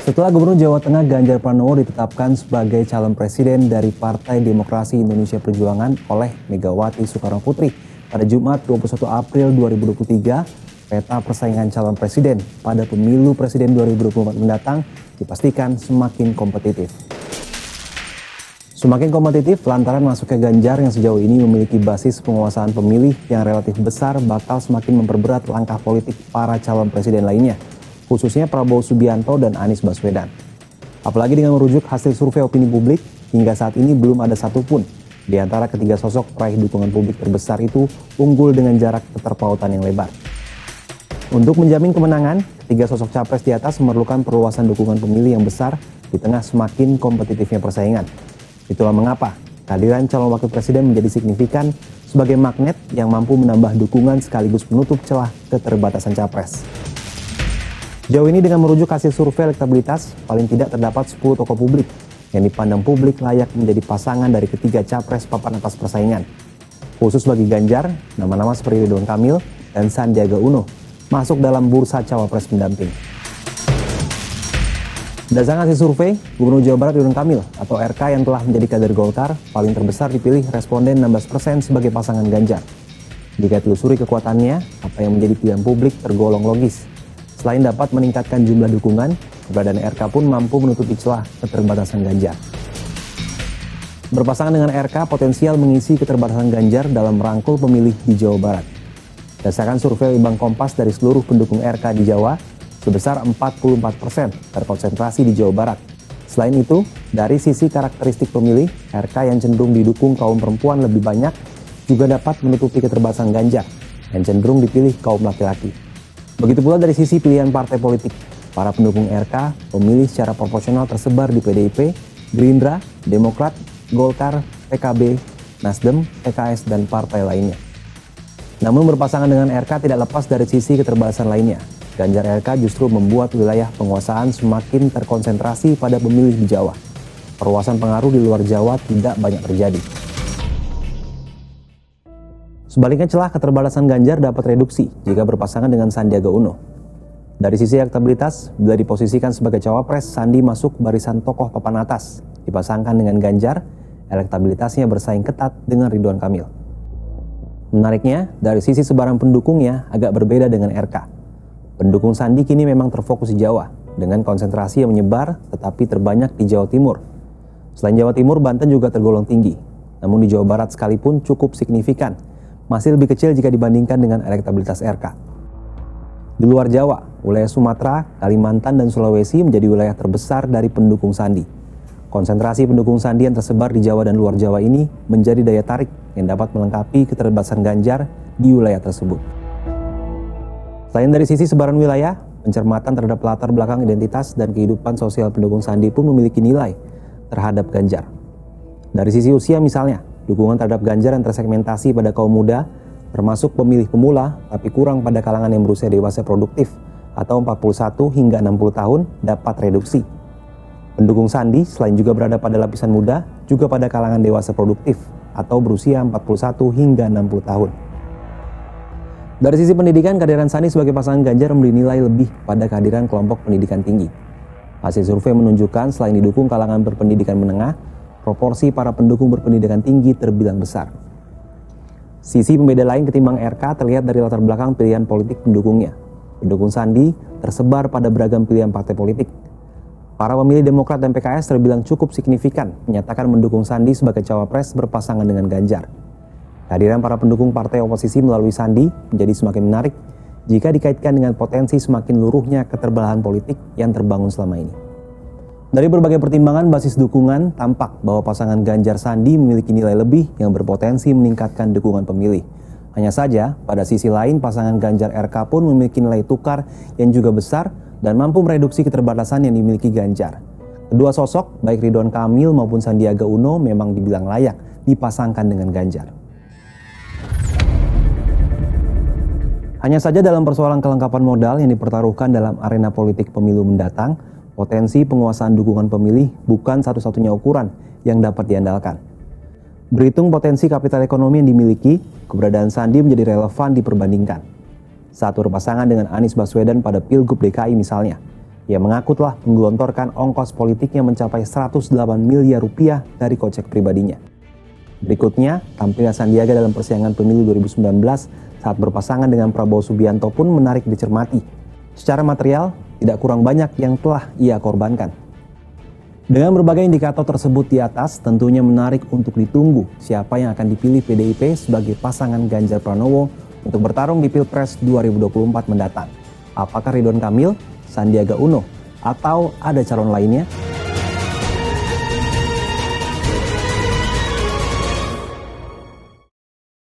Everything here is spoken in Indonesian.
Setelah Gubernur Jawa Tengah Ganjar Pranowo ditetapkan sebagai calon presiden dari Partai Demokrasi Indonesia Perjuangan oleh Megawati Soekarnoputri pada Jumat 21 April 2023, peta persaingan calon presiden pada pemilu presiden 2024 mendatang dipastikan semakin kompetitif. Semakin kompetitif lantaran masuknya Ganjar yang sejauh ini memiliki basis penguasaan pemilih yang relatif besar bakal semakin memperberat langkah politik para calon presiden lainnya, khususnya Prabowo Subianto dan Anies Baswedan. Apalagi dengan merujuk hasil survei opini publik, hingga saat ini belum ada satupun di antara ketiga sosok peraih dukungan publik terbesar itu unggul dengan jarak keterpautan yang lebar. Untuk menjamin kemenangan, ketiga sosok capres di atas memerlukan perluasan dukungan pemilih yang besar di tengah semakin kompetitifnya persaingan. Itulah mengapa kehadiran calon wakil presiden menjadi signifikan sebagai magnet yang mampu menambah dukungan sekaligus menutup celah keterbatasan capres. Jauh ini dengan merujuk hasil survei elektabilitas, paling tidak terdapat 10 tokoh publik yang dipandang publik layak menjadi pasangan dari ketiga capres papan atas persaingan. Khusus bagi Ganjar, nama-nama seperti Ridwan Kamil dan Sandiaga Uno masuk dalam bursa cawapres pendamping. Berdasarkan hasil survei, Gubernur Jawa Barat Ridwan Kamil atau RK yang telah menjadi kader Golkar paling terbesar dipilih responden 16% sebagai pasangan Ganjar. Jika telusuri kekuatannya, apa yang menjadi pilihan publik tergolong logis. Selain dapat meningkatkan jumlah dukungan, keberadaan RK pun mampu menutupi celah keterbatasan Ganjar. Berpasangan dengan RK potensial mengisi keterbatasan Ganjar dalam merangkul pemilih di Jawa Barat. Berdasarkan survei Litbang Kompas dari seluruh pendukung RK di Jawa, sebesar 44% terkonsentrasi di Jawa Barat. Selain itu, dari sisi karakteristik pemilih, RK yang cenderung didukung kaum perempuan lebih banyak juga dapat menutupi keterbatasan Ganjar yang cenderung dipilih kaum laki-laki. Begitu pula dari sisi pilihan partai politik. Para pendukung RK pemilih secara proporsional tersebar di PDIP, Gerindra, Demokrat, Golkar, PKB, Nasdem, PKS, dan partai lainnya. Namun berpasangan dengan RK tidak lepas dari sisi keterbatasan lainnya. Ganjar RK justru membuat wilayah penguasaan semakin terkonsentrasi pada pemilih di Jawa. Perluasan pengaruh di luar Jawa tidak banyak terjadi. Sebaliknya celah keterbatasan Ganjar dapat reduksi jika berpasangan dengan Sandiaga Uno. Dari sisi elektabilitas, bila diposisikan sebagai cawapres, Sandi masuk barisan tokoh papan atas. Dipasangkan dengan Ganjar, elektabilitasnya bersaing ketat dengan Ridwan Kamil. Menariknya, dari sisi sebaran pendukungnya agak berbeda dengan RK. Pendukung Sandi kini memang terfokus di Jawa, dengan konsentrasi yang menyebar tetapi terbanyak di Jawa Timur. Selain Jawa Timur, Banten juga tergolong tinggi. Namun di Jawa Barat sekalipun cukup signifikan, masih lebih kecil jika dibandingkan dengan elektabilitas RK. Di luar Jawa, wilayah Sumatera, Kalimantan, dan Sulawesi menjadi wilayah terbesar dari pendukung Sandi. Konsentrasi pendukung Sandi yang tersebar di Jawa dan luar Jawa ini menjadi daya tarik yang dapat melengkapi keterbatasan Ganjar di wilayah tersebut. Selain dari sisi sebaran wilayah, pencermatan terhadap latar belakang identitas dan kehidupan sosial pendukung Sandi pun memiliki nilai terhadap Ganjar. Dari sisi usia misalnya, dukungan terhadap Ganjar yang tersegmentasi pada kaum muda, termasuk pemilih pemula tapi kurang pada kalangan yang berusia dewasa produktif atau 41 hingga 60 tahun dapat reduksi. Pendukung Sandi selain juga berada pada lapisan muda, juga pada kalangan dewasa produktif atau berusia 41 hingga 60 tahun. Dari sisi pendidikan, kehadiran Sandi sebagai pasangan Ganjar memberi nilai lebih pada kehadiran kelompok pendidikan tinggi. Hasil survei menunjukkan selain didukung kalangan berpendidikan menengah, proporsi para pendukung berpendidikan tinggi terbilang besar. Sisi pembeda lain ketimbang RK terlihat dari latar belakang pilihan politik pendukungnya. Pendukung Sandi tersebar pada beragam pilihan partai politik. Para pemilih Demokrat dan PKS terbilang cukup signifikan menyatakan mendukung Sandi sebagai cawapres berpasangan dengan Ganjar. Kehadiran para pendukung partai oposisi melalui Sandi menjadi semakin menarik jika dikaitkan dengan potensi semakin luruhnya keterbelahan politik yang terbangun selama ini. Dari berbagai pertimbangan basis dukungan, tampak bahwa pasangan Ganjar Sandi memiliki nilai lebih yang berpotensi meningkatkan dukungan pemilih. Hanya saja, pada sisi lain pasangan Ganjar RK pun memiliki nilai tukar yang juga besar dan mampu mereduksi keterbatasan yang dimiliki Ganjar. Kedua sosok, baik Ridwan Kamil maupun Sandiaga Uno memang dibilang layak dipasangkan dengan Ganjar. Hanya saja dalam persoalan kelengkapan modal yang dipertaruhkan dalam arena politik pemilu mendatang, potensi penguasaan dukungan pemilih bukan satu-satunya ukuran yang dapat diandalkan. Berhitung potensi kapital ekonomi yang dimiliki, keberadaan Sandi menjadi relevan diperbandingkan. Saat berpasangan dengan Anies Baswedan pada Pilgub DKI misalnya, Ia mengaku telah menggelontorkan ongkos politiknya mencapai 108 miliar rupiah dari kocek pribadinya. Berikutnya, tampilnya Sandiaga dalam persidangan pemilu 2019 saat berpasangan dengan Prabowo Subianto pun menarik dicermati. Secara material, tidak kurang banyak yang telah ia korbankan. Dengan berbagai indikator tersebut di atas, tentunya menarik untuk ditunggu siapa yang akan dipilih PDIP sebagai pasangan Ganjar Pranowo untuk bertarung di Pilpres 2024 mendatang. Apakah Ridwan Kamil, Sandiaga Uno, atau ada calon lainnya?